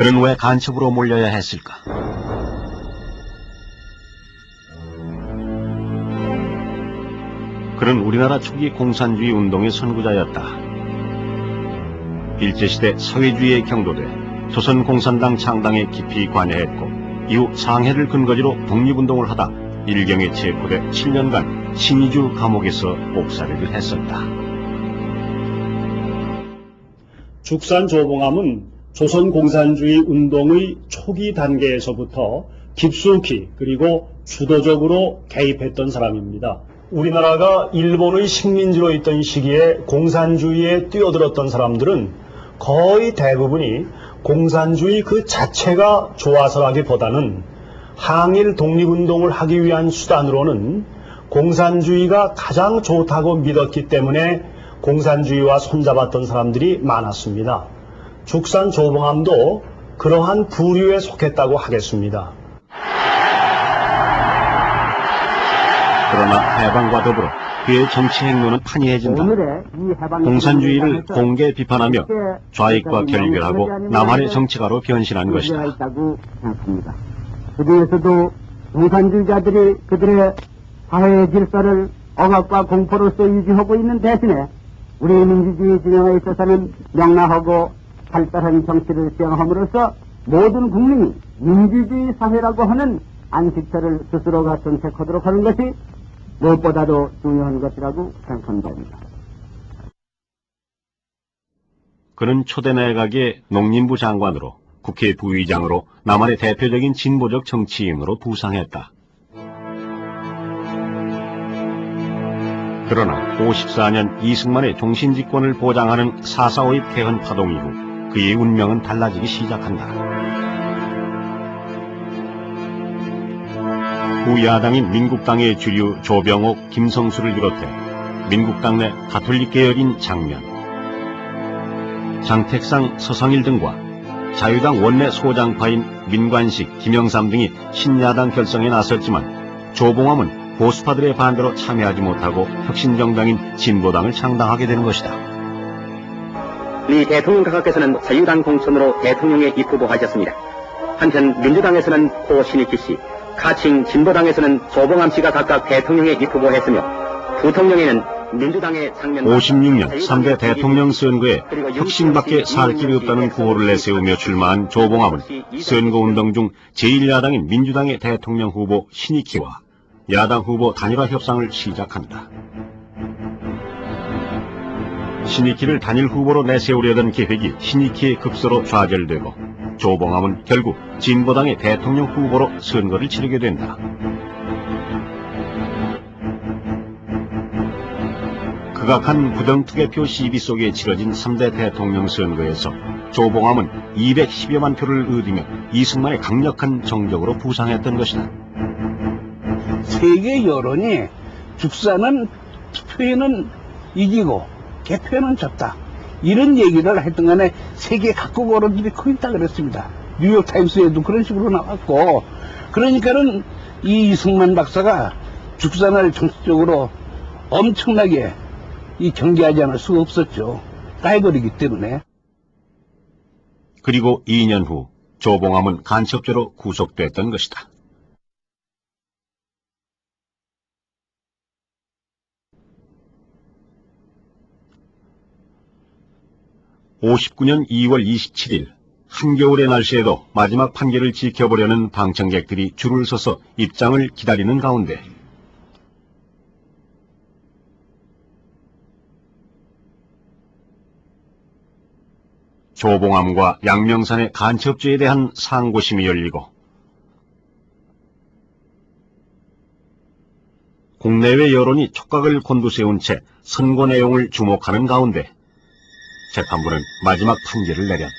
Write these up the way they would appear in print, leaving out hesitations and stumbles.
그는 왜 간첩으로 몰려야 했을까? 그는 우리나라 초기 공산주의 운동의 선구자였다. 일제시대 사회주의에 경도돼 조선공산당 창당에 깊이 관여했고 이후 상해를 근거지로 독립운동을 하다 일경에 체포돼 7년간 신의주 감옥에서 옥살이를 했었다. 죽산 조봉암은 조선공산주의 운동의 초기 단계에서부터 깊숙이 그리고 주도적으로 개입했던 사람입니다. 우리나라가 일본의 식민지로 있던 시기에 공산주의에 뛰어들었던 사람들은 거의 대부분이 공산주의 그 자체가 좋아서라기보다는 항일 독립운동을 하기 위한 수단으로는 공산주의가 가장 좋다고 믿었기 때문에 공산주의와 손잡았던 사람들이 많았습니다. 죽산 조봉암도 그러한 부류에 속했다고 하겠습니다. 그러나 해방과 더불어 그의 정치 행로는 판이해진다. 공산주의를 공개 비판하며 좌익과 결별하고 남한의 정치가로 변신한 것이다. 그 중에서도 공산주의자들이 그들의 사회 질서를 억압과 공포로서 유지하고 있는 대신에 우리 민주주의 진영에 있어서는 명랑하고 발달한 정치를 수행함으로써 모든 국민이 민주주의 사회라고 하는 안식처를 스스로가 정책하도록 하는 것이 무엇보다도 중요한 것이라고 생각합니다. 그는 초대 내각의 농림부 장관으로 국회 부의장으로 남한의 대표적인 진보적 정치인으로 부상했다. 그러나 54년 이승만의 종신집권을 보장하는 4.45 개헌 파동 이후 그의 운명은 달라지기 시작한다. 후야당인 민국당의 주류 조병옥, 김성수를 비롯해 민국당 내 가톨릭 계열인 장면, 장택상, 서성일 등과 자유당 원내 소장파인 민관식, 김영삼 등이 신야당 결성에 나섰지만 조봉암은 보수파들의 반대로 참여하지 못하고 혁신정당인 진보당을 창당하게 되는 것이다. 미 대통령 각하께서는 자유당 공천으로 대통령에 입후보하셨습니다. 한편 민주당에서는 호 신익기 씨, 가칭 진보당에서는 조봉암 씨가 각각 대통령에 입후보했으며 부통령에는 민주당의 장면 56년 3대 대통령 선거에 혁신밖에 살 길이 없다는 구호를 내세우며 출마한 조봉암은 선거운동 중 제1야당인 민주당의 대통령 후보 신익희와 야당 후보 단일화 협상을 시작한다. 신익희를 단일 후보로 내세우려던 계획이 신익희의 급소로 좌절되고 조봉암은 결국 진보당의 대통령 후보로 선거를 치르게 된다. 극악한 부정투개표 시비 속에 치러진 3대 대통령 선거에서 조봉암은 210여만 표를 얻으며 이승만의 강력한 정적으로 부상했던 것이다. 세계 여론이 죽산은 투표에는 이기고 개표에는 졌다, 이런 얘기를 했던 간에 세계 각국 언론들이 거의 다 그랬습니다. 뉴욕타임스에도 그런 식으로 나왔고, 그러니까는 이 이승만 박사가 죽산을 정치적으로 엄청나게 경계하지 않을 수가 없었죠. 따해버리기 때문에. 그리고 2년 후 조봉암은 간첩죄로 구속됐던 것이다. 59년 2월 27일 한겨울의 날씨에도 마지막 판결을 지켜보려는 방청객들이 줄을 서서 입장을 기다리는 가운데 조봉암과 양명산의 간첩죄에 대한 상고심이 열리고 국내외 여론이 촉각을 곤두세운 채 선고 내용을 주목하는 가운데 재판부는 마지막 판결을 내렸다.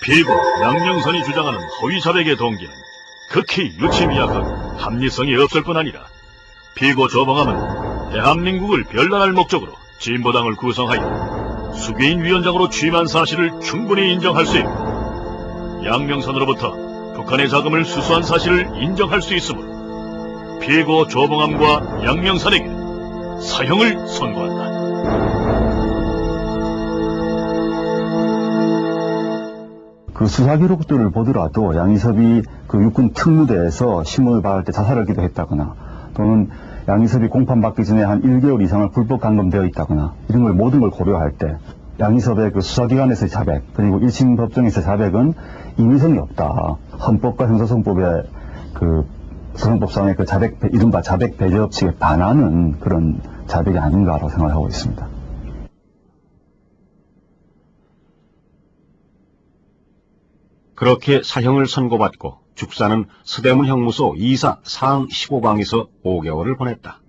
피고 양명선이 주장하는 허위 자백의 동기는 극히 유치미약하고 합리성이 없을 뿐 아니라 피고 조봉암은 대한민국을 별난할 목적으로 진보당을 구성하여 수개인 위원장으로 취임한 사실을 충분히 인정할 수 있고 양명선으로부터 북한의 자금을 수수한 사실을 인정할 수 있으므로 피고 조봉암과 양명선에게 사형을 선고한다. 그 수사 기록들을 보더라도 양이섭이 그 육군 특무대에서 신문을 받을 때 자살하기도 했다거나 또는 양이섭이 공판받기 전에 한 1개월 이상을 불법 감금되어 있다거나 이런 걸 모든 걸 고려할 때 양이섭의 그 수사기관에서의 자백 그리고 1심 법정에서의 자백은 인위성이 없다. 헌법과 형사소송법의 그 소송법상의 그 자백, 이른바 자백 배제 법칙에 반하는 그런 자백이 아닌가라고 생각하고 있습니다. 그렇게 사형을 선고받고 죽사는 서대문 형무소 2사 사항 15방에서 5개월을 보냈다.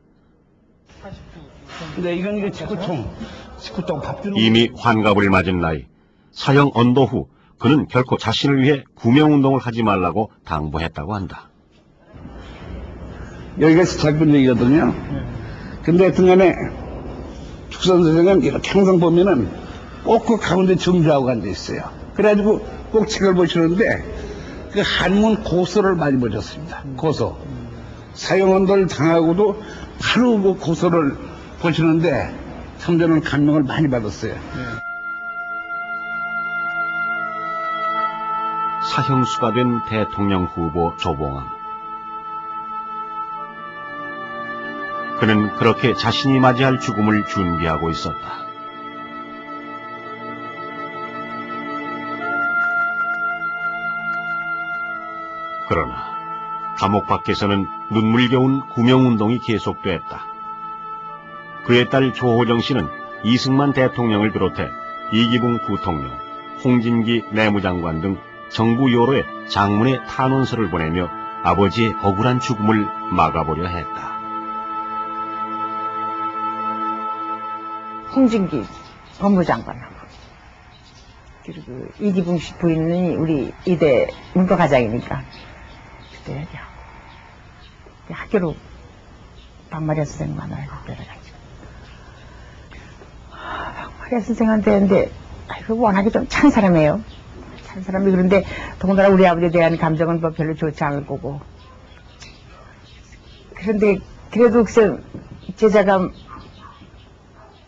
근데 이건 직구통 밥 주는 이미 환갑을 맞은 나이, 사형 언도 후 그는 결코 자신을 위해 구명운동을 하지 말라고 당부했다고 한다. 여기가 짧은 얘기거든요. 근데 하여튼간에 축산 선생은 이렇게 항상 보면은 꼭 그 가운데 정주하고 앉아 있어요. 그래가지고 꼭 책을 보시는데 그 한문 고소를 많이 보셨습니다. 고소. 사형언도를 당하고도 바로 그 고소를 보시는데 참 저는 감명을 많이 받았어요. 사형수가 된 대통령 후보 조봉암. 그는 그렇게 자신이 맞이할 죽음을 준비하고 있었다. 그러나 감옥 밖에서는 눈물겨운 구명운동이 계속됐다. 그의 딸 조호정 씨는 이승만 대통령을 비롯해 이기붕 부통령, 홍진기 내무장관 등 정부 여로에 장문의 탄원서를 보내며 아버지의 억울한 죽음을 막아보려 했다. 홍진기 법무장관하고 그리고 이기붕 씨 부인이 우리 이대 문과과장이니까 그때 학교로 박마리아 선생 만나러 데려가지고 박마리아 선생한테 했는데 워낙에 좀 찬 사람이에요. 찬 사람이. 그런데 더군다나 우리 아버지에 대한 감정은 뭐 별로 좋지 않을 거고. 그런데 그래도 글쎄 제자가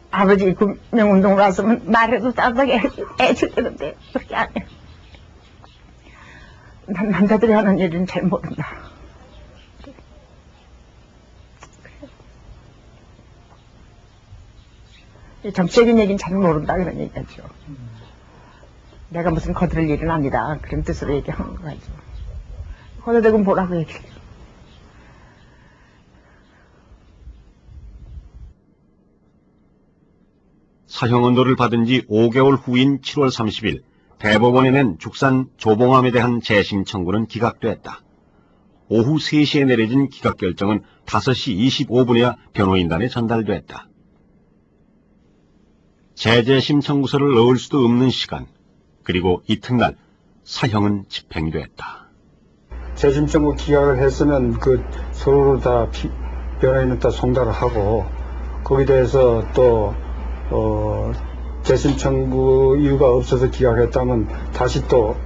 아버지 구명운동을 왔으면 말해도 따뜻하게 해줄 때는데 그렇게 안 해. 난 남자들이 하는 일은 잘 모른다. 그래. 정치적인 얘기는 잘 모른다 그런 얘기하죠. 내가 무슨 거들을 일은 아니다 그런 뜻으로 얘기하는 거죠. 거들대고 뭐라고 얘기해요. 사형언도를 받은 지 5개월 후인 7월 30일 대법원에 낸 죽산 조봉암에 대한 재심 청구는 기각됐다. 오후 3시에 내려진 기각 결정은 5시 25분에야 변호인단에 전달됐다. 재재심 청구서를 넣을 수도 없는 시간, 그리고 이튿날 사형은 집행됐다. 재심 청구 기각을 했으면 그 서로 다 변호인은 다 송달을 하고 거기에 대해서 또 재심 청구 이유가 없어서 기각했다면 다시 또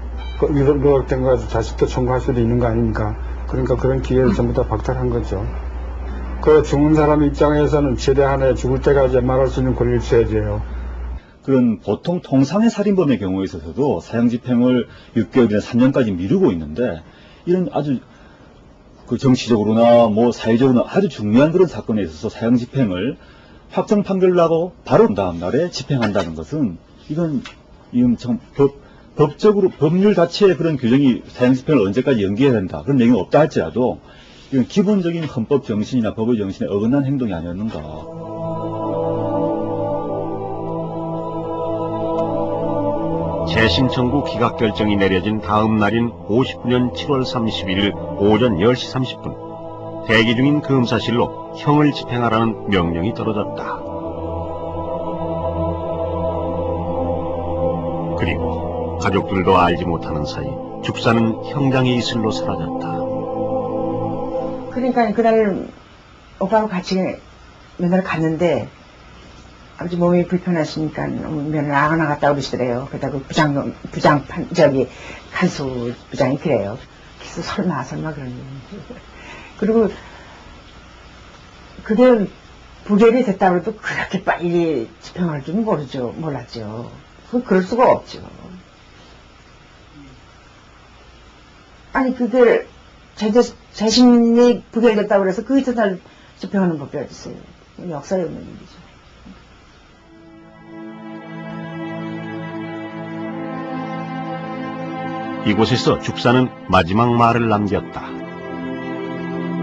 누락된 거 가지고 다시 또 청구할 수도 있는 거 아닙니까? 그러니까 그런 기회를 전부 다 박탈한 거죠. 그 죽은 사람 입장에서는 최대한의 죽을 때까지 말할 수 있는 권리를 줘야죠. 그런 보통 통상의 살인범의 경우에 있어서도 사형 집행을 6개월이나 3년까지 미루고 있는데 이런 아주 그 정치적으로나 뭐 사회적으로나 아주 중요한 그런 사건에 있어서 사형 집행을 확정 판결 나고 바로 다음 날에 집행한다는 것은 이건 참 법적으로 법률 자체의 그런 규정이 사형 집행을 언제까지 연기해야 된다 그런 내용이 없다 할지라도 이건 기본적인 헌법 정신이나 법의 정신에 어긋난 행동이 아니었는가. 재심 청구 기각 결정이 내려진 다음 날인 59년 7월 31일 오전 10시 30분 대기 중인 검사실로 형을 집행하라는 명령이 떨어졌다. 그리고 가족들도 알지 못하는 사이 죽사는 형장의 이슬로 사라졌다. 그러니까 그날 오빠하고 같이 면허를 갔는데 아버지 몸이 불편하시니까 면허를 안 나갔다 그러시더래요. 그러다가 간수 부장이 그래요. 그래서 설마 그러니. 그리고 그게 부결이 됐다고 해도 그렇게 빨리 집행할 줄은 몰랐죠. 그럴 수가 없죠. 아니 그걸 재심이 부결됐다고 그래서 그 이튿날 집행하는 법이 어딨어요. 역사에 없는 일이죠. 이곳에서 죽사는 마지막 말을 남겼다.